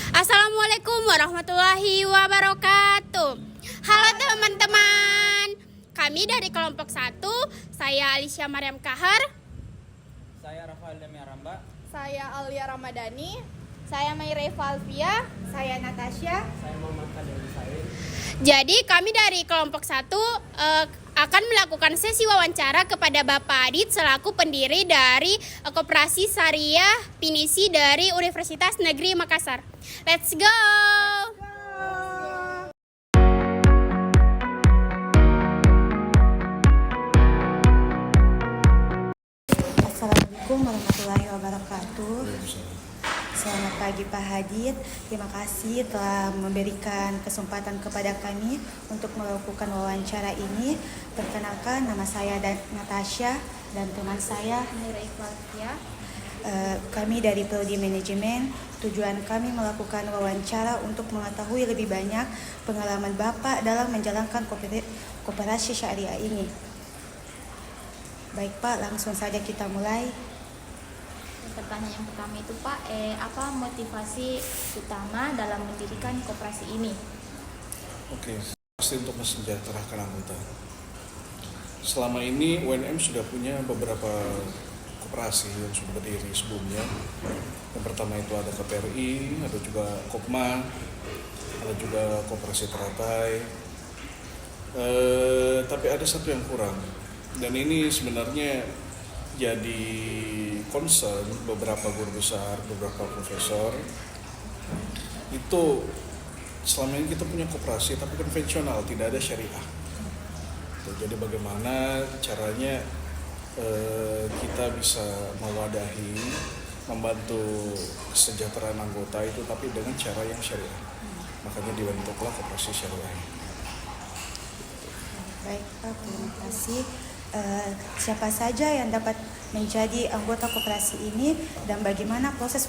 Assalamualaikum warahmatullahi wabarakatuh. Halo teman-teman, kami dari kelompok 1. Saya Alicia Mariam Kahar. Saya Rafael Demia Ramba. Saya Alia Ramadhani. Saya Mayre Valvia. Saya Natasha. Saya Muhammad Kadeli Said. Jadi kami dari kelompok 1 akan melakukan sesi wawancara kepada Bapak Adit selaku pendiri dari Koperasi Syariah Pinisi dari Universitas Negeri Makassar. Let's go! Assalamualaikum warahmatullahi wabarakatuh. Selamat pagi Pak Hadid. Terima kasih telah memberikan kesempatan kepada kami untuk melakukan wawancara ini. Perkenalkan, nama saya Natasha dan teman saya Mayre Valvia. Kami dari Prodi Manajemen. Tujuan kami melakukan wawancara untuk mengetahui lebih banyak pengalaman Bapak dalam menjalankan koperasi syariah ini. Baik Pak, langsung saja kita mulai. Pertanyaan yang pertama itu Pak, apa motivasi utama dalam mendirikan koperasi ini? Oke, pasti untuk mensejahterakan anggota. Selama ini UNM sudah punya beberapa koperasi yang sudah berdiri sebelumnya. Yang pertama itu ada KPRI, ada juga Kopma, ada juga Koperasi Teratai. Tapi ada satu yang kurang, dan ini sebenarnya jadi concern beberapa guru besar, beberapa profesor. Itu selama ini kita punya koperasi tapi konvensional, tidak ada syariah. Jadi bagaimana caranya kita bisa mewadahi, membantu kesejahteraan anggota itu tapi dengan cara yang syariah. Makanya dibentuklah koperasi syariah. Baik Pak, terima kasih. Siapa saja yang dapat menjadi anggota koperasi ini dan bagaimana proses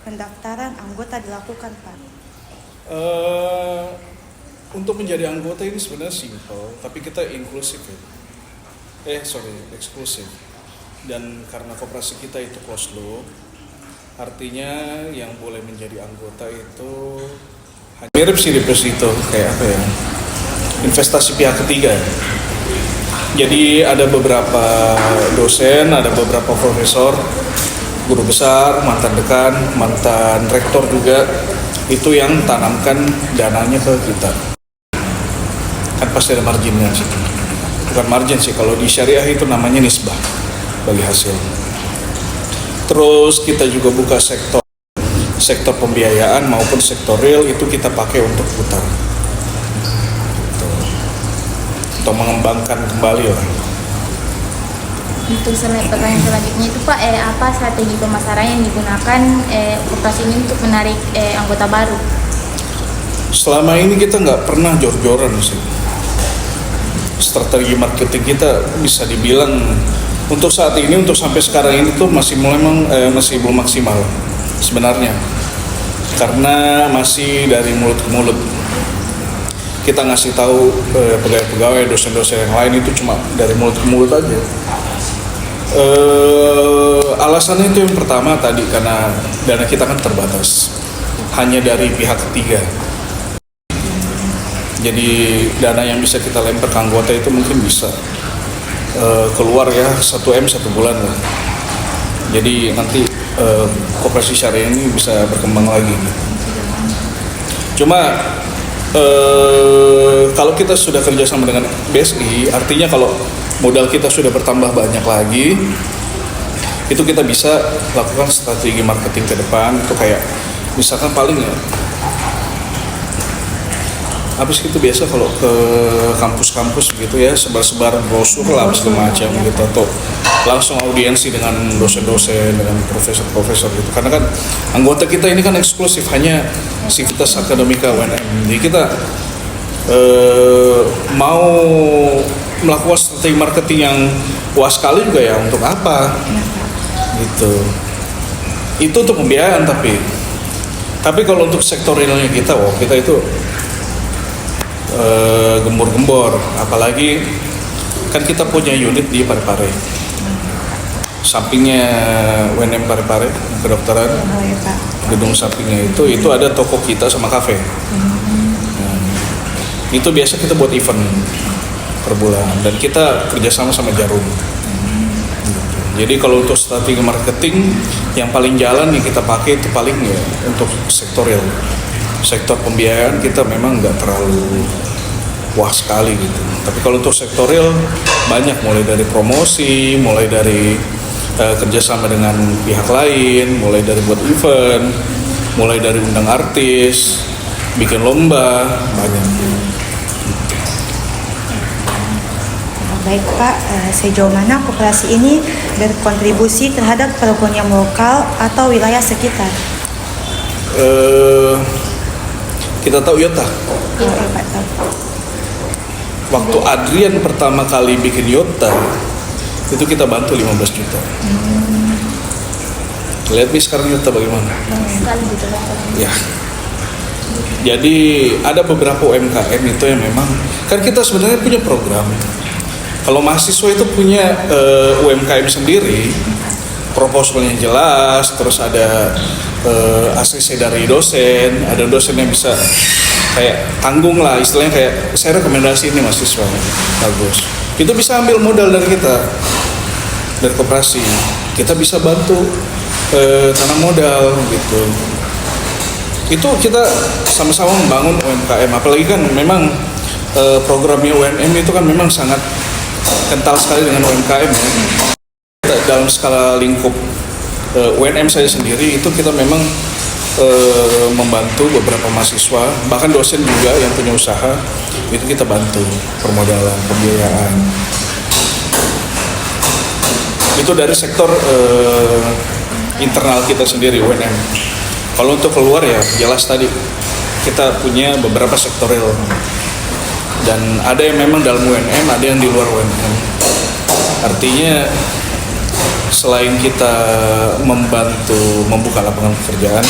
pendaftaran anggota dilakukan Pak? Untuk menjadi anggota ini sebenarnya simple, tapi kita inklusif ya. Eksklusif. Dan karena koperasi kita itu closed loop, artinya yang boleh menjadi anggota itu mirip sih deposito, kayak apa ya? Investasi pihak ketiga. Jadi ada beberapa dosen, ada beberapa profesor, guru besar, mantan dekan, mantan rektor juga, itu yang tanamkan dananya ke kita. Kan pasti ada marginnya sih. Bukan margin sih, kalau di syariah itu namanya nisbah bagi hasil. Terus kita juga buka sektor pembiayaan maupun sektor real, itu kita pakai untuk putar. Untuk mengembangkan kembali orang. Untuk pertanyaan selanjutnya itu Pak, apa strategi pemasaran yang digunakan koperasi ini untuk menarik anggota baru? Selama ini kita nggak pernah jor-joran sih. Strategi marketing kita bisa dibilang untuk saat ini, untuk sampai sekarang ini tuh masih belum maksimal sebenarnya, karena masih dari mulut ke mulut. Kita ngasih tahu pegawai-pegawai, dosen-dosen yang lain itu cuma dari mulut ke mulut aja. Alasannya itu yang pertama tadi, karena dana kita kan terbatas, hanya dari pihak ketiga. Jadi dana yang bisa kita lempar ke anggota itu mungkin bisa keluar ya 1M 1 bulan lah. Jadi nanti koperasi syariah ini bisa berkembang lagi. Cuma kalau kita sudah kerjasama dengan BSI, artinya kalau modal kita sudah bertambah banyak lagi, itu kita bisa lakukan strategi marketing ke depan. Itu kayak misalkan paling ya, habis itu biasa kalau ke kampus-kampus gitu ya, sebar-sebar brosur lah segala macam gitu, atau langsung audiensi dengan dosen-dosen, dengan profesor-profesor gitu. Karena kan anggota kita ini kan eksklusif, hanya Sivitas Akademika UNM. Jadi kita mau melakukan strategi marketing yang puas sekali juga ya, untuk apa? Gitu. Itu untuk pembiayaan, tapi kalau untuk sektor realnya kita, kita itu gembor-gembor. Apalagi kan kita punya unit di Parepare. sampingnya UNM Parepare kedokteran. Oh ya Pak. gedung sampingnya itu ada toko kita sama kafe. Nah, itu biasa kita buat event per bulan dan kita kerjasama sama Jarum. Jadi kalau untuk strategi marketing yang paling jalan yang kita pakai itu paling ya untuk sektor real. Sektor pembiayaan kita memang nggak terlalu wah sekali gitu. Tapi kalau untuk sektor real banyak, mulai dari promosi, mulai dari kerjasama dengan pihak lain, mulai dari buat event, mulai dari undang artis, bikin lomba, banyak. Baik Pak, sejauh mana koperasi ini berkontribusi terhadap perekonomian lokal atau wilayah sekitar? Kita tahu Yota. Oke Pak, tahu. Waktu Adrian pertama kali bikin Yota, itu kita bantu 15 juta. Lihat nih sekarang Yota bagaimana? Sekali gitu kan. Ya. Jadi ada beberapa UMKM itu yang memang, kan kita sebenarnya punya program. Kalau mahasiswa itu punya UMKM sendiri, proposalnya jelas, terus ada ACC dari dosen, ada dosen yang bisa kayak tanggung lah, istilahnya kayak saya rekomendasi ini mahasiswa bagus. Itu bisa ambil modal dari kita, dari koperasi. Kita bisa bantu tanam modal gitu. Itu kita sama-sama membangun UMKM, apalagi kan memang programnya UMM itu kan memang sangat kental sekali dengan UMKM ya. Dalam skala lingkup UNM saya sendiri itu kita memang membantu beberapa mahasiswa, bahkan dosen juga yang punya usaha itu kita bantu permodalan, pembiayaan. Itu dari sektor internal kita sendiri UNM. Kalau untuk keluar ya jelas tadi kita punya beberapa sektorial. Dan ada yang memang dalam UNM, ada yang di luar UNM. Artinya selain kita membantu membuka lapangan pekerjaan,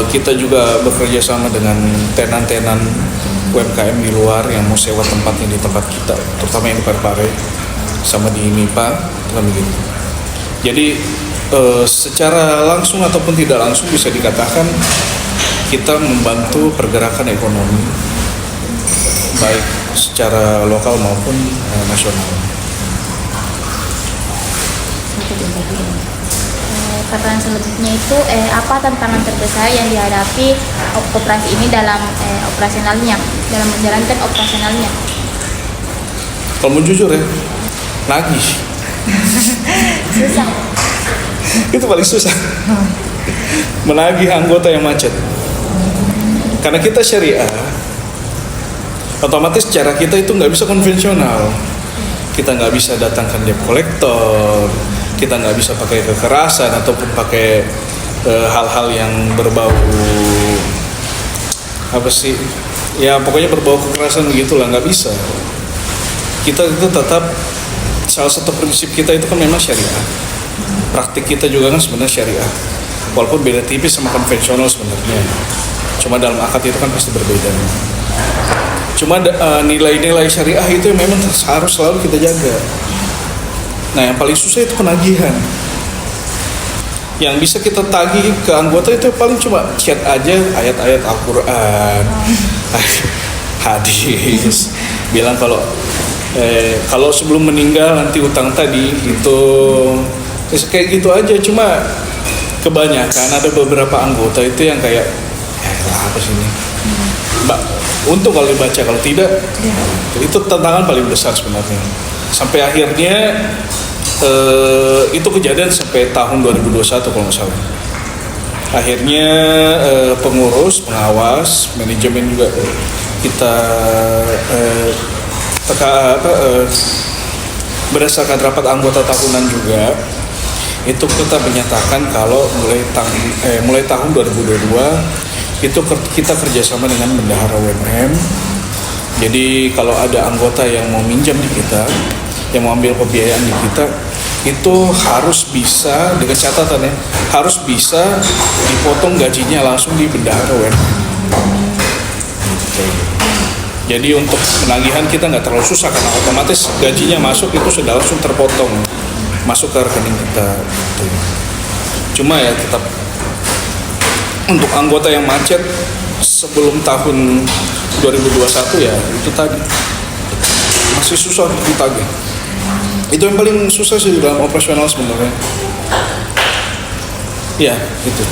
kita juga bekerja sama dengan tenan-tenan UMKM di luar yang mau sewa tempatnya di tempat kita, terutama yang di Parepare sama di MIPA, kan begitu. Jadi secara langsung ataupun tidak langsung bisa dikatakan kita membantu pergerakan ekonomi baik secara lokal maupun nasional. Pertanyaan selanjutnya itu apa tantangan terbesar yang dihadapi koperasi ini dalam operasionalnya, dalam menjalankan operasionalnya? Kalau mau jujur ya, nagih. Susah. Itu paling susah. Menagih anggota yang macet. Karena kita syariah, otomatis cara kita itu nggak bisa konvensional. Kita nggak bisa datangkan debt collector, kita nggak bisa pakai kekerasan ataupun pakai hal-hal yang berbau apa sih? Ya pokoknya berbau kekerasan begitulah, nggak bisa. Kita itu tetap salah satu prinsip kita itu kan memang syariah. Praktik kita juga kan sebenarnya syariah. Walaupun beda tipis sama konvensional sebenarnya. Cuma dalam akad itu kan pasti berbeda. Cuma nilai-nilai syariah itu yang memang harus selalu kita jaga. Nah yang paling susah itu penagihan. Yang bisa kita tagih ke anggota itu paling cuma chat aja ayat-ayat Al-Quran, hadis. Bilang kalau sebelum meninggal nanti utang tadi itu kayak gitu aja. Cuma kebanyakan ada beberapa anggota itu yang kayak apa sih ini? Mbak, untung kalau dibaca, kalau tidak itu tantangan paling besar sebenarnya. Sampai akhirnya itu kejadian sampai tahun 2021 kalau nggak salah. Akhirnya pengurus, pengawas, manajemen juga kita berdasarkan rapat anggota tahunan juga itu kita menyatakan kalau mulai tahun 2022 itu kita kerjasama dengan bendahara UMM. Jadi kalau ada anggota yang mau minjam di kita, yang mau ambil pembiayaan di kita, itu harus bisa dengan catatan ya, harus bisa dipotong gajinya langsung di bendahara UMM. Jadi untuk penagihan kita nggak terlalu susah karena otomatis gajinya masuk itu sudah langsung terpotong masuk ke rekening kita. Cuma ya tetap untuk anggota yang macet sebelum tahun 2021 ya itu tadi masih susah untuk ditagih. Itu yang paling susah sih dalam operasional sebenarnya. Ya, gitu.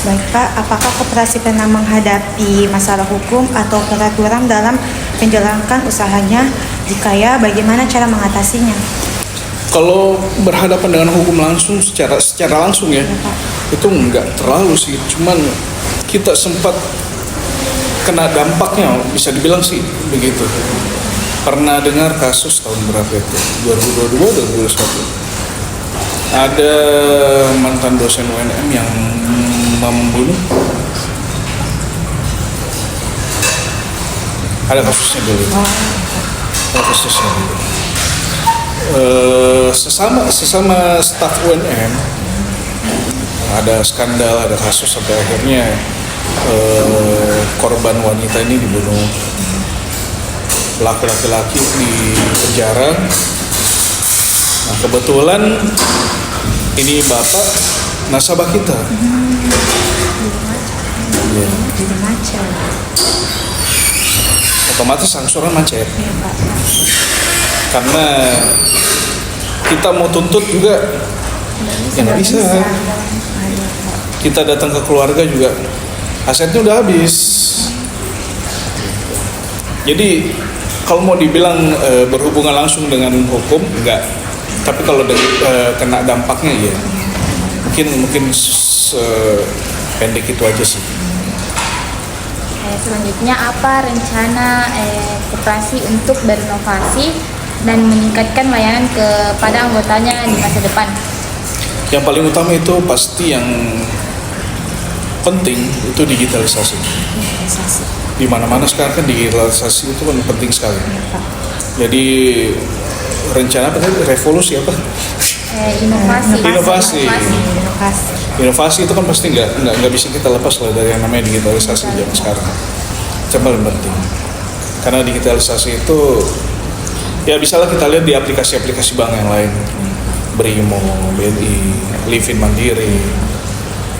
Baik Pak, apakah koperasi pernah menghadapi masalah hukum atau peraturan dalam menjalankan usahanya? Jika ya, bagaimana cara mengatasinya? Kalau berhadapan dengan hukum langsung secara langsung ya, itu enggak terlalu sih. Cuman kita sempat kena dampaknya, bisa dibilang sih begitu. Pernah dengar kasus tahun berapa itu? 2022 atau 2021? Ada mantan dosen UNM yang membunuh. Ada kasusnya dulu. Ada kasusnya dulu. Sesama staf UNM ada skandal, ada kasus sampai akhirnya korban wanita ini dibunuh. Pelaku laki-laki di penjara. Nah, kebetulan ini bapak nasabah kita. Ya. Jadi macet. Otomatis angsuran macet. Karena kita mau tuntut juga ya nggak bisa. Kita datang ke keluarga juga asetnya udah habis. Jadi kalau mau dibilang berhubungan langsung dengan hukum enggak. Tapi kalau kena dampaknya ya mungkin pendek itu aja sih. Selanjutnya apa rencana koperasi untuk berinovasi dan meningkatkan layanan kepada anggotanya di masa depan? Yang paling utama itu pasti yang penting itu digitalisasi. Di mana-mana sekarang kan digitalisasi itu kan penting sekali. Jadi rencana apa tadi? Revolusi apa? Inovasi itu kan pasti nggak bisa kita lepas lah dari yang namanya digitalisasi zaman sekarang. Itu paling penting. Karena digitalisasi itu ya bisalah kita lihat di aplikasi-aplikasi bank yang lain, Brimo, BNI, Livin Mandiri.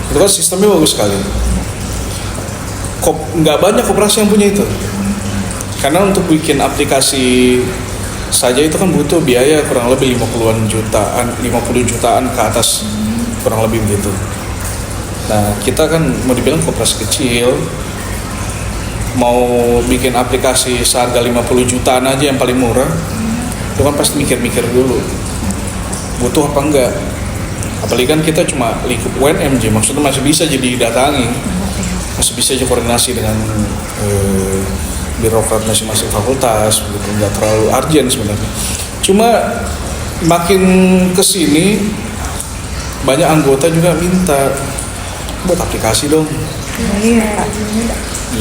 Itu kan sistemnya bagus sekali. Nggak banyak koperasi yang punya itu. Karena untuk bikin aplikasi saja itu kan butuh biaya kurang lebih 50 jutaan ke atas, kurang lebih begitu. Nah, kita kan mau dibilang koperasi kecil, mau bikin aplikasi seharga 50 jutaan aja yang paling murah, itu kan pasti mikir-mikir dulu, butuh apa enggak. Apalagi kan kita cuma lingkup UNMJ, maksudnya masih bisa jadi didatangi, masih bisa aja koordinasi dengan birokrat masing-masing fakultas, begitu, nggak terlalu urgent sebenarnya. Cuma makin kesini banyak anggota juga minta buat aplikasi dong.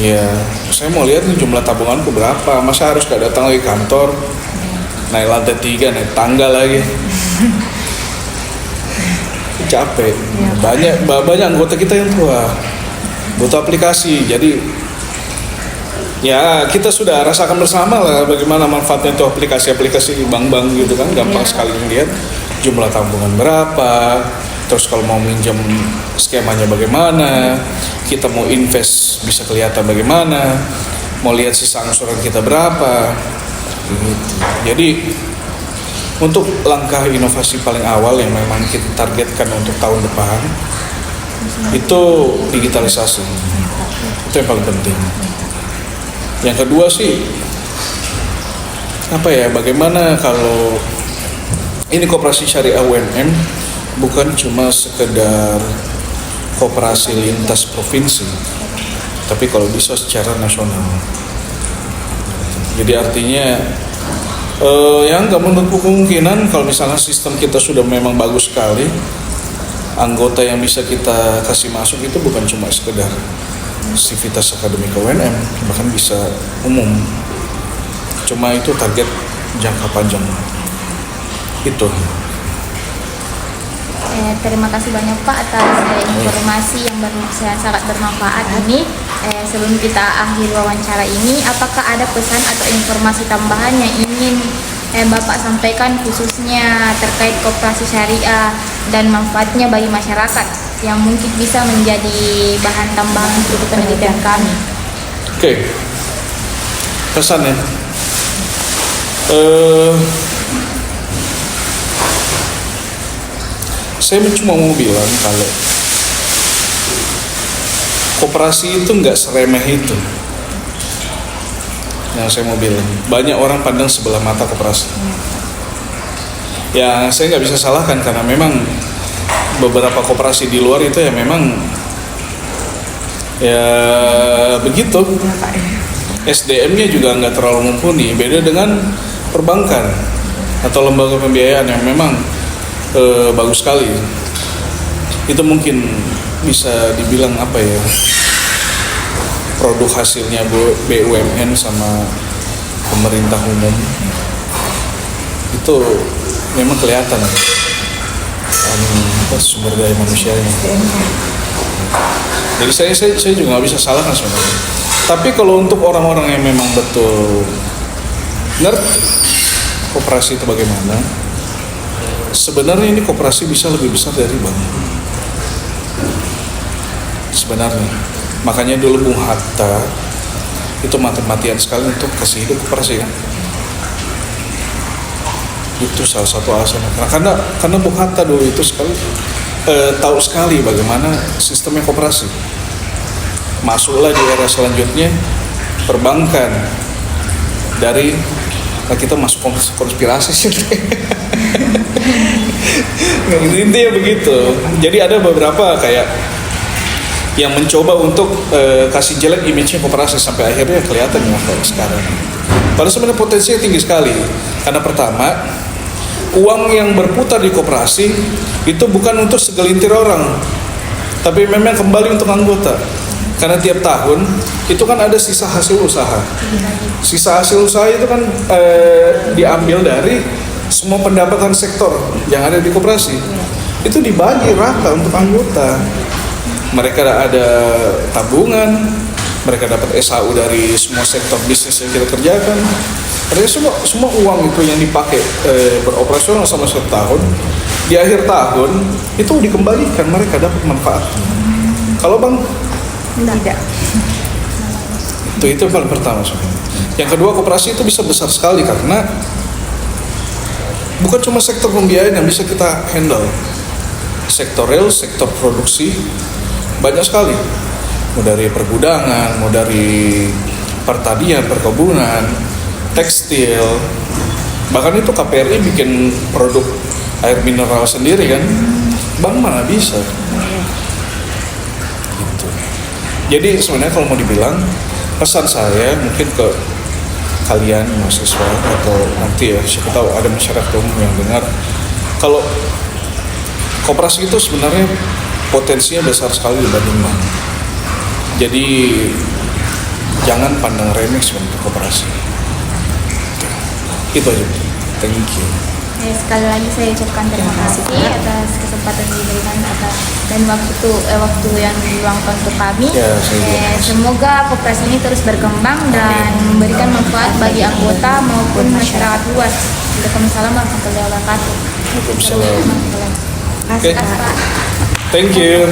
Iya, saya mau lihat nih jumlah tabunganku berapa. Masa harus gak datang lagi kantor, naik lantai 3, naik tangga lagi. Capek. Banyak anggota kita yang tua butuh aplikasi. Jadi ya kita sudah rasakan bersama lah bagaimana manfaatnya itu aplikasi-aplikasi bank-bank gitu kan, gampang sekali melihat jumlah tabungan berapa, terus kalau mau minjam skemanya bagaimana, kita mau invest bisa kelihatan bagaimana, mau lihat sisa angsuran kita berapa gitu. Jadi untuk langkah inovasi paling awal yang memang kita targetkan untuk tahun depan itu digitalisasi, itu yang paling penting. Yang kedua sih bagaimana kalau ini koperasi syariah UNM bukan cuma sekedar koperasi lintas provinsi, tapi kalau bisa secara nasional. Jadi artinya yang nggak menutup kemungkinan kalau misalnya sistem kita sudah memang bagus sekali, anggota yang bisa kita kasih masuk itu bukan cuma sekedar sivitas akademik UNM, bahkan bisa umum. Cuma itu target jangka panjang itu. Terima kasih banyak Pak atas informasi yang sangat bermanfaat ini. Sebelum kita akhiri wawancara ini, apakah ada pesan atau informasi tambahan yang ingin Bapak sampaikan khususnya terkait koperasi syariah dan manfaatnya bagi masyarakat yang mungkin bisa menjadi bahan tambahan untuk penelitian kami. Oke. Pesan ya. Saya cuma mau bilang kalau koperasi itu nggak seremeh itu. Yang saya mau bilang, banyak orang pandang sebelah mata koperasi. Ya saya nggak bisa salahkan karena memang beberapa koperasi di luar itu ya memang ya begitu. SDM-nya juga nggak terlalu mumpuni. Beda dengan perbankan atau lembaga pembiayaan yang memang bagus sekali. Itu mungkin bisa dibilang apa ya, produk hasilnya BUMN sama pemerintah umum itu memang kelihatan sumber daya manusianya. Jadi saya juga nggak bisa salahkan sebenarnya. Tapi kalau untuk orang-orang yang memang betul ngerti koperasi itu bagaimana, sebenarnya ini koperasi bisa lebih besar dari bank. Sebenarnya, makanya dulu Bung Hatta itu mati-matian sekali untuk kasih hidup koperasi kan. Itu salah satu alasan. Karena Bung Hatta dulu itu tahu sekali bagaimana sistemnya koperasi. Masuklah di era selanjutnya perbankan, dari kita masuk konspirasi sih. Intinya begitu. Jadi ada beberapa kayak yang mencoba untuk kasih jelek image-nya koperasi sampai akhirnya kelihatan kayak sekarang. Padahal sebenarnya potensinya tinggi sekali. Karena pertama, uang yang berputar di koperasi itu bukan untuk segelintir orang, tapi memang kembali untuk anggota. Karena tiap tahun itu kan ada sisa hasil usaha. Sisa hasil usaha itu kan diambil dari semua pendapatan sektor yang ada di koperasi. Itu dibagi rata untuk anggota. Mereka ada tabungan, mereka dapat SHU dari semua sektor bisnis yang kita kerjakan. Artinya semua uang itu yang dipakai beroperasional sama satu tahun, di akhir tahun itu dikembalikan, mereka dapat manfaat. Kalau bang Tidak. itu paling pertama sebenarnya. Yang kedua, koperasi itu bisa besar sekali karena bukan cuma sektor pembiayaan yang bisa kita handle, sektor real, sektor produksi banyak sekali, mau dari pergudangan, mau dari pertanian, perkebunan, tekstil, bahkan itu KPRI bikin produk air mineral sendiri kan, bank mana bisa. Gitu. Jadi sebenarnya kalau mau dibilang, pesan saya mungkin ke kalian mahasiswa atau nanti ya siapa tahu ada masyarakat umum yang dengar, kalau koperasi itu sebenarnya potensinya besar sekali dibanding bank. Jadi jangan pandang remeh sebenarnya koperasi. Itu aja. Thank you. Sekali lagi saya ucapkan terima kasih atas kesempatan yang diberikan dan waktu yang diluangkan untuk kami. Semoga koperasi ini terus berkembang dan memberikan manfaat bagi anggota maupun masyarakat luas. Waalaikumsalam warahmatullahi wabarakatuh. Waalaikumsalam. Terima kasih, Pak. Thank you.